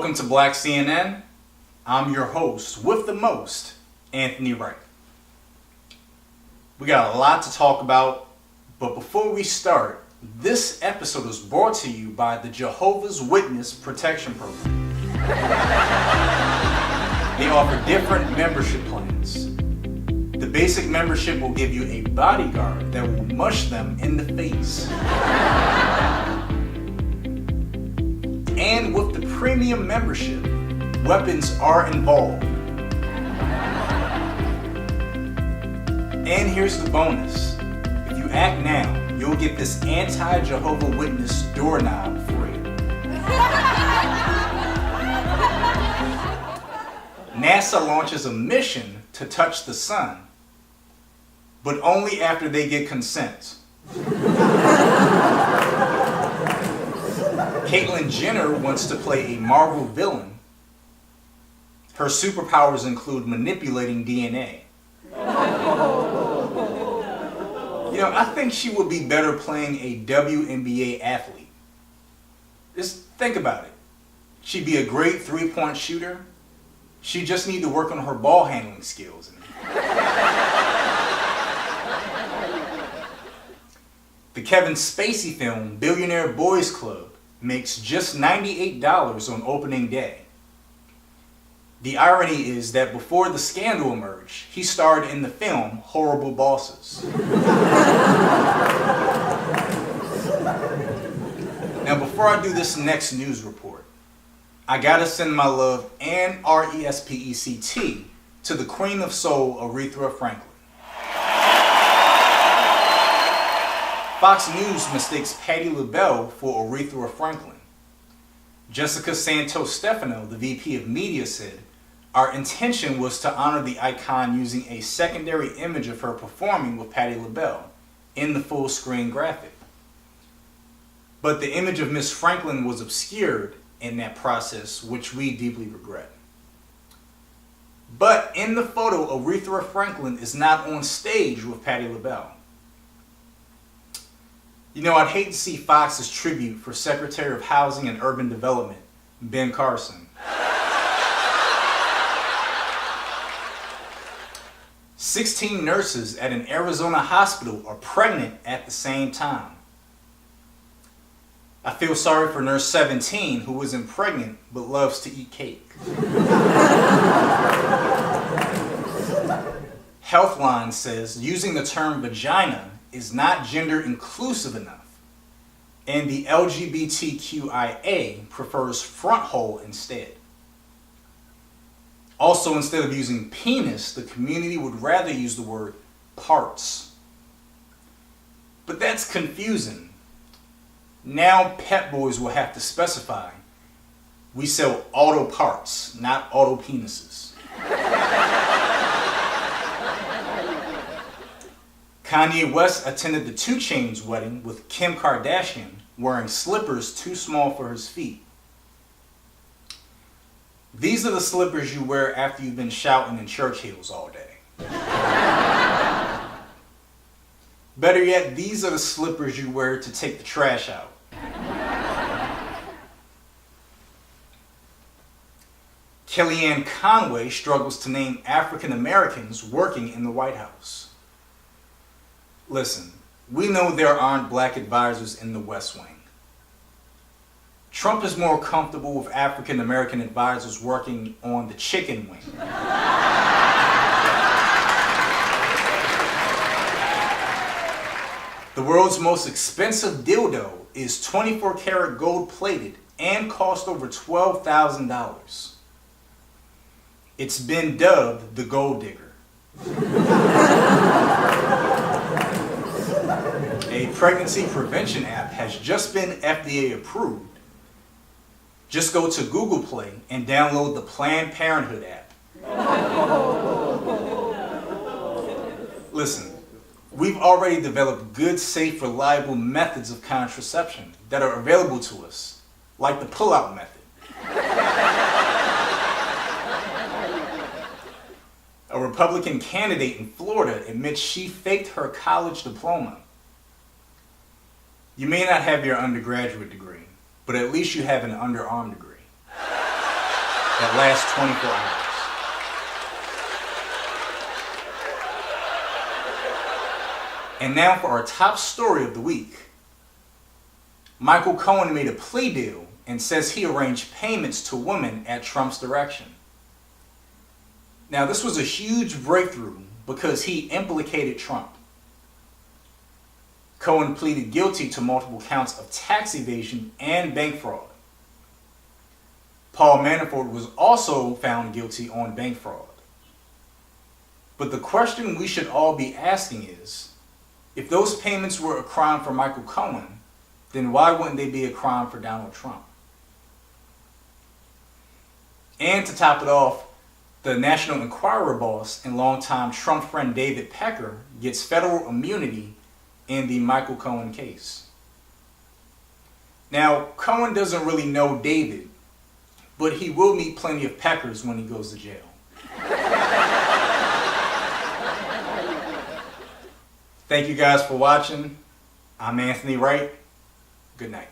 Welcome to Black CNN. I'm your host with the most, Anthony Wright. We got a lot to talk about, but before we start, this episode is brought to you by the Jehovah's Witness Protection Program. They offer different membership plans. The basic membership will give you a bodyguard that will mush them in the face. And with the premium membership, weapons are involved. And here's the bonus. If you act now, you'll get this anti-Jehovah Witness doorknob free. NASA launches a mission to touch the sun, but only after they get consent. Caitlyn Jenner wants to play a Marvel villain. Her superpowers include manipulating DNA. I think she would be better playing a WNBA athlete. Just think about it. She'd be a great three-point shooter. She just need to work on her ball handling skills. The Kevin Spacey film, Billionaire Boys Club, makes just $98 on opening day. The irony is that before the scandal emerged, he starred in the film Horrible Bosses. Now, before I do this next news report, I gotta send my love and RESPECT to the Queen of Soul, Aretha Franklin. Fox News mistakes Patti LaBelle for Aretha Franklin. Jessica Santos Stefano, the VP of Media, said, "Our intention was to honor the icon using a secondary image of her performing with Patti LaBelle in the full screen graphic. But the image of Miss Franklin was obscured in that process, which we deeply regret." But in the photo, Aretha Franklin is not on stage with Patti LaBelle. I'd hate to see Fox's tribute for Secretary of Housing and Urban Development, Ben Carson. 16 nurses at an Arizona hospital are pregnant at the same time. I feel sorry for nurse 17 who isn't pregnant but loves to eat cake. Healthline says using the term vagina is not gender inclusive enough, and the LGBTQIA prefers front hole instead. Also, instead of using penis, the community would rather use the word parts. But that's confusing. Now Pep Boys will have to specify, we sell auto parts, not auto penises. Kanye West attended the 2 Chainz wedding with Kim Kardashian wearing slippers too small for his feet. These are the slippers you wear after you've been shouting in church heels all day. Better yet, these are the slippers you wear to take the trash out. Kellyanne Conway struggles to name African Americans working in the White House. Listen, we know there aren't black advisors in the West Wing. Trump is more comfortable with African American advisors working on the chicken wing. The world's most expensive dildo is 24 karat gold plated and cost over $12,000. It's been dubbed the Gold Digger. A pregnancy prevention app has just been FDA approved. Just go to Google Play and download the Planned Parenthood app. Listen, we've already developed good, safe, reliable methods of contraception that are available to us, like the pull-out method. A Republican candidate in Florida admits she faked her college diploma. You may not have your undergraduate degree, but at least you have an underarm degree. that lasts 24 hours. And now for our top story of the week. Michael Cohen made a plea deal and says he arranged payments to women at Trump's direction. Now, this was a huge breakthrough because he implicated Trump. Cohen pleaded guilty to multiple counts of tax evasion and bank fraud. Paul Manafort was also found guilty on bank fraud. But the question we should all be asking is, if those payments were a crime for Michael Cohen, then why wouldn't they be a crime for Donald Trump? And to top it off, the National Enquirer boss and longtime Trump friend David Pecker gets federal immunity in the Michael Cohen case. Now, Cohen doesn't really know David, but he will meet plenty of Peckers when he goes to jail. Thank you guys for watching. I'm Anthony Wright. Good night.